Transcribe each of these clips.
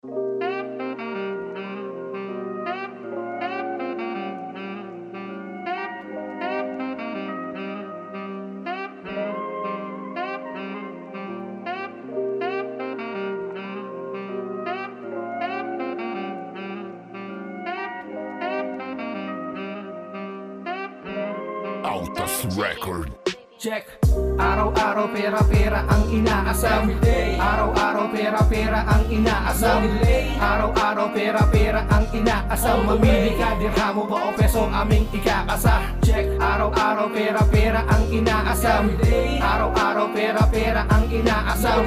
Autos Record. Check. Araw-araw pera-pera ang inaasam. Araw-araw pera-pera ang inaasam. Araw-araw pera-pera ang inaasam. Mamili ka, dirhamo ba o peso aming ikakasa. Check. Araw-araw pera-pera ang inaasam. Araw-araw pera-pera ang inaasam.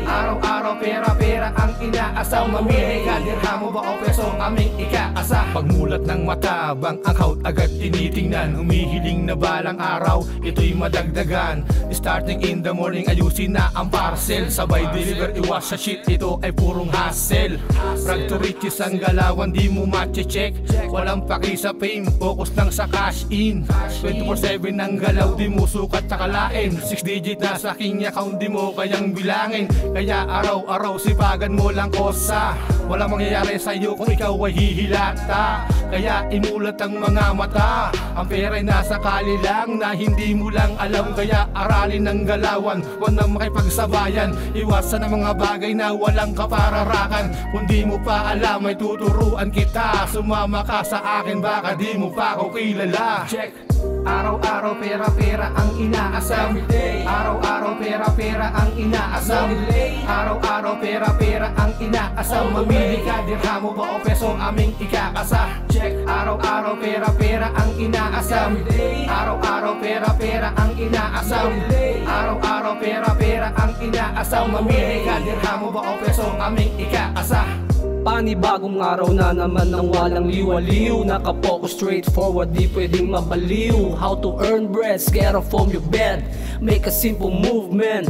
Araw-araw pera-pera ang inaasam. Mamili ka, dirhamo ba o peso aming ikakasa. Pagmulat ng mata, bang account agad tinitingnan. Humihiling na balang araw, ito'y madagdagan. Starting in the morning, ayusin na ang parcel. Sabay deliver, iwas sa shit, ito ay purong hassle. Rag to riches ang galawan, di mo matche-check. Walang paki sa fame, focus lang sa cash in. 24/7 ang galaw, di mo sukat sa kalain. 6 digit na sa aking account, di mo kayang bilangin. Kaya araw-araw sipagan mo lang kosa. Walang mangyayari sa'yo kung ikaw ay hihilata. Kaya imulat ang mga mata. Ang pera'y nasa kali lang na hindi mo lang alam. Kaya aralin ng galawan, huwag na makipagsabayan. Iwasan ang mga bagay na walang kapararakan. Kung di mo pa alam ay tuturuan kita. Sumama ka sa akin, baka di mo pa ako kilala. Check. Araw-araw pera-pera ang inaasam. Araw-araw pera-pera ang inaasam. Araw-araw pera-pera ang inaasam. Mamili ka, dirhamo ba o peso aming ikakasa. Check. Araw-araw pera-pera ang inaasam. Araw-araw pera-pera ang inaasam. Araw-araw pera-pera ang inaasam. Mamili ka, dirhamo ba o peso aming ikakasa. Panibagong araw na naman ng walang liwaliw. Nakapokus straight forward, di pwedeng mabaliw. How to earn bread, get up from your bed. Make a simple movement.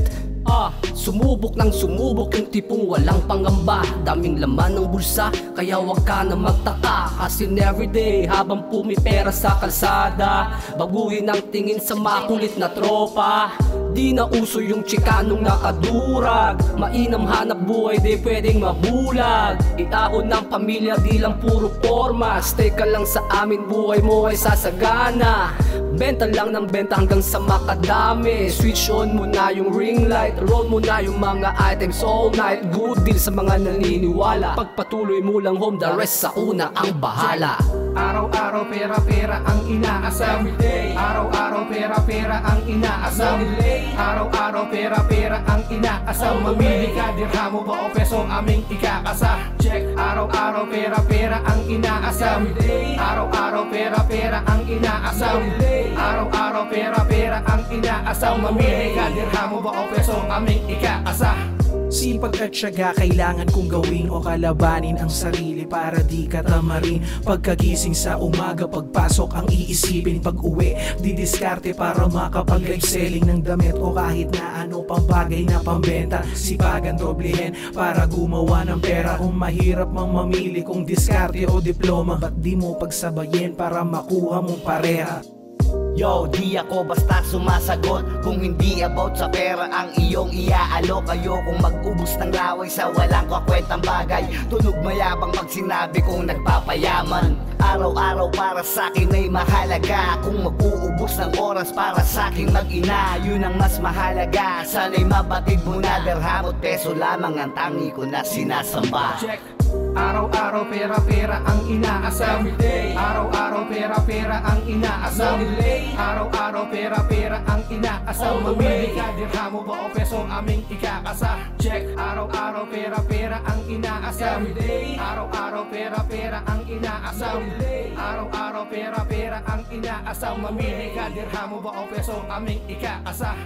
Sumubok ng sumubok, yung tipong walang pangamba. Daming laman ng bulsa, kaya wag ka na magtaka. Kasi everyday, habang pumipera sa kalsada, baguhin ang tingin sa makulit na tropa. Di na uso yung chikanong nakadurag. Mainam hanap buhay, di pwedeng mabulag. Iahon ng pamilya, di lang puro forma. Stay ka lang sa amin, buhay mo ay sasagana. Benta lang ng benta hanggang sa makadami. Switch on mo na yung ring light, roll mo na yung mga items all night. Good deal sa mga naniniwala. Pagpatuloy mo lang home, the rest sa una ang bahala. Araw-araw pera-pera ang inaasam. Araw-araw pera-pera ang inaasam. Araw-araw pera-pera ang inaasam. Mamili ka, dirhamo ba o peso aming ikakasa. Check. Araw-araw pera-pera ang inaasam. Araw-araw pera-pera ang inaasam. Araw-araw pera-pera ang inaasam. Mamili ka, dirhamo ba o peso aming ikakasa. Sipag at syaga kailangan kong gawin o kalabanin ang sarili para di ka tamarin. Pagkagising sa umaga, pagpasok ang iisipin. Pag uwi, didiskarte para makapag-live selling ng damit o kahit na ano pang bagay na pambenta. Sipagan doblehin para gumawa ng pera. Kung mahirap mang mamili kung diskarte o diploma, ba't di mo pagsabayin para makuha mong pareha? Yo, di ako basta sumasagot kung hindi about sa pera ang iyong iaalok. Ayokong mag-ubos ng laway sa walang kakwentang bagay. Tunog mayabang pag sinabi kong nagpapayaman. Araw-araw para sa'kin ay mahalaga. Kung mag-uubos ng oras para sa'kin mag-ina, yun ang mas mahalaga. Sana'y mabatid mo na, dirhamo at peso lamang ang tangi ko na sinasamba. Check. Araw-araw pera-pera ang inaasam. Araw-araw pera-pera ang inaasam. Araw-araw pera-pera ang inaasam. Mamili ka, dirhamo ba o peso aming ikakasa. Check. Araw-araw pera-pera ang inaasam. Araw-araw pera-pera ang inaasam. Araw-araw pera-pera ang inaasam. Mamili ka, dirhamo ba o peso aming ikakasa.